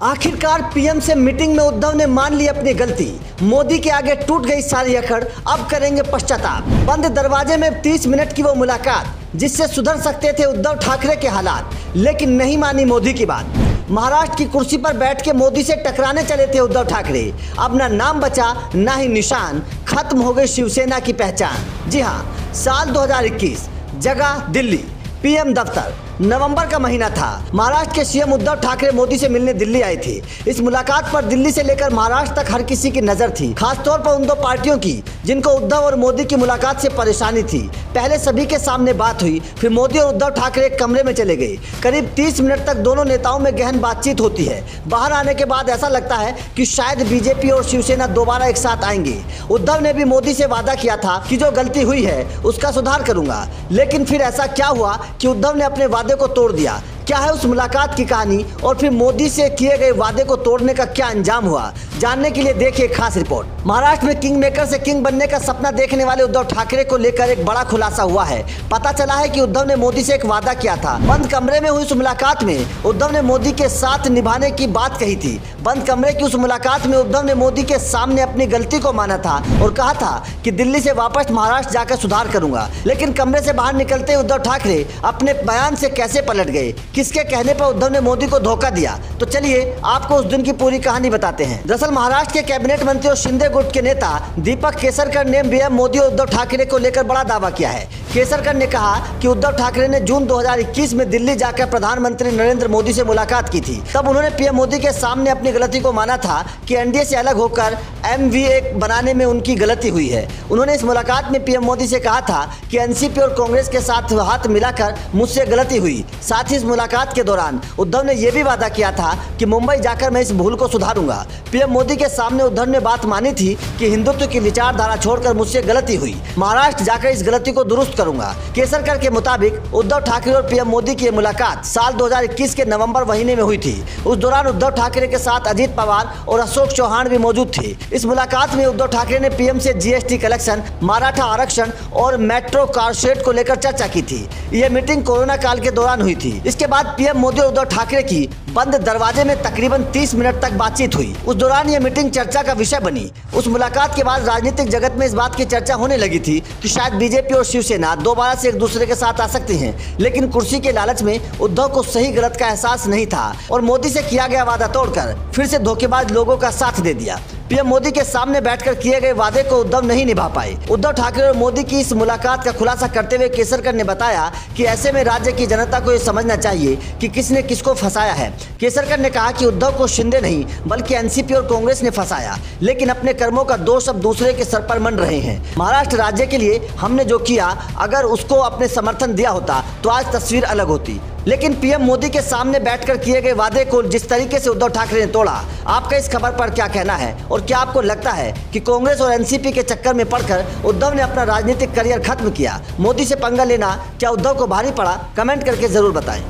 आखिरकार पीएम से मीटिंग में उद्धव ने मान ली अपनी गलती। मोदी के आगे टूट गई सारी अकड़, अब करेंगे पश्चाताप। बंद दरवाजे में 30 मिनट की वो मुलाकात जिससे सुधर सकते थे उद्धव ठाकरे के हालात, लेकिन नहीं मानी मोदी की बात। महाराष्ट्र की कुर्सी पर बैठ के मोदी से टकराने चले थे उद्धव ठाकरे। अब ना नाम बचा ना ही निशान, खत्म हो गई शिवसेना की पहचान। जी हाँ, साल 2021, जगह दिल्ली, पीएम दफ्तर। नवंबर का महीना था। महाराष्ट्र के सीएम उद्धव ठाकरे मोदी से मिलने दिल्ली आए थे। इस मुलाकात पर दिल्ली से लेकर महाराष्ट्र तक हर किसी की नजर थी, खासतौर पर उन दो पार्टियों की जिनको उद्धव और मोदी की मुलाकात से परेशानी थी। पहले सभी के सामने बात हुई, फिर मोदी और उद्धव ठाकरे एक कमरे में चले गए। करीब 30 मिनट तक दोनों नेताओं में गहन बातचीत होती है। बाहर आने के बाद ऐसा लगता है कि शायद बीजेपी और शिवसेना दोबारा एक साथ आएंगे। उद्धव ने भी मोदी से वादा किया था कि जो गलती हुई है उसका सुधार करूंगा, लेकिन फिर ऐसा क्या हुआ कि उद्धव ने अपने वादे को तोड़ दिया। क्या है उस मुलाकात की कहानी और फिर मोदी से किए गए वादे को तोड़ने का क्या अंजाम हुआ, जानने के लिए देखिए खास रिपोर्ट। महाराष्ट्र में किंग मेकर से किंग बनने का सपना देखने वाले उद्धव ठाकरे को लेकर एक बड़ा खुलासा हुआ है। पता चला है कि उद्धव ने मोदी से एक वादा किया था। बंद कमरे में हुई उस मुलाकात में उद्धव ने मोदी के साथ निभाने की बात कही थी। बंद कमरे की उस मुलाकात में उद्धव ने मोदी के सामने अपनी गलती को माना था और कहा था कि दिल्ली से वापस महाराष्ट्र जाकर सुधार करूंगा। लेकिन कमरे से बाहर निकलते उद्धव ठाकरे अपने बयान से कैसे पलट गए, किसके कहने पर उद्धव ने मोदी को धोखा दिया, तो चलिए आपको उस दिन की पूरी कहानी बताते हैं। दरअसल महाराष्ट्र के कैबिनेट मंत्री और शिंदे गुट के नेता दीपक केसरकर ने पीएम मोदी और उद्धव ठाकरे को लेकर बड़ा दावा किया है। केसरकर ने कहा कि उद्धव ठाकरे ने जून 2021 में दिल्ली जाकर प्रधानमंत्री नरेंद्र मोदी से मुलाकात की थी। तब उन्होंने पीएम मोदी के सामने अपनी गलती को माना था कि एनडीए से अलग होकर MV बनाने में उनकी गलती हुई है। उन्होंने इस मुलाकात में पीएम मोदी से कहा था कि एनसीपी और कांग्रेस के साथ हाथ मिलाकर मुझसे गलती हुई। साथ ही इस मुलाकात के दौरान उद्धव ने यह भी वादा किया था कि मुंबई जाकर मैं इस भूल को सुधारूंगा। पीएम मोदी के सामने उद्धव ने बात मानी थी कि हिंदुत्व की विचारधारा छोड़कर मुझसे गलती हुई, महाराष्ट्र जाकर इस गलती को दुरुस्त करूंगा। केसरकर के मुताबिक उद्धव ठाकरे और पीएम मोदी की मुलाकात साल 2021 के नवंबर महीने में हुई थी। उस दौरान उद्धव ठाकरे के साथ अजीत पवार और अशोक चौहान भी मौजूद थे। इस मुलाकात में उद्धव ठाकरे ने पीएम से GST कलेक्शन, मराठा आरक्षण और मेट्रो कार शेड को लेकर चर्चा की थी। यह मीटिंग कोरोना काल के दौरान हुई थी। इसके बाद पीएम मोदी और उद्धव ठाकरे की बंद दरवाजे में तकरीबन 30 मिनट तक बातचीत हुई। उस दौरान यह मीटिंग चर्चा का विषय बनी। उस मुलाकात के बाद राजनीतिक जगत में इस बात की चर्चा होने लगी थी कि शायद बीजेपी और शिवसेना दोबारा से एक दूसरे के साथ आ सकती हैं। लेकिन कुर्सी के लालच में उद्धव को सही गलत का एहसास नहीं था और मोदी से किया गया वादा तोड़कर फिर से धोखेबाज लोगों का साथ दे दिया। पीएम मोदी के सामने बैठकर किए गए वादे को उद्धव नहीं निभा पाए। उद्धव ठाकरे और मोदी की इस मुलाकात का खुलासा करते हुए केसरकर ने बताया कि ऐसे में राज्य की जनता को ये समझना चाहिए कि किसने किसको फंसाया है। केसरकर ने कहा कि उद्धव को शिंदे नहीं बल्कि एनसीपी और कांग्रेस ने फंसाया, लेकिन अपने कर्मों का दोष अब दूसरे के सर पर मंड रहे हैं। महाराष्ट्र राज्य के लिए हमने जो किया, अगर उसको अपने समर्थन दिया होता तो आज तस्वीर अलग होती। लेकिन पीएम मोदी के सामने बैठकर किए गए वादे को जिस तरीके से उद्धव ठाकरे ने तोड़ा, आपका इस खबर पर क्या कहना है और क्या आपको लगता है कि कांग्रेस और एनसीपी के चक्कर में पड़कर उद्धव ने अपना राजनीतिक करियर खत्म किया? मोदी से पंगा लेना क्या उद्धव को भारी पड़ा? कमेंट करके जरूर बताएं।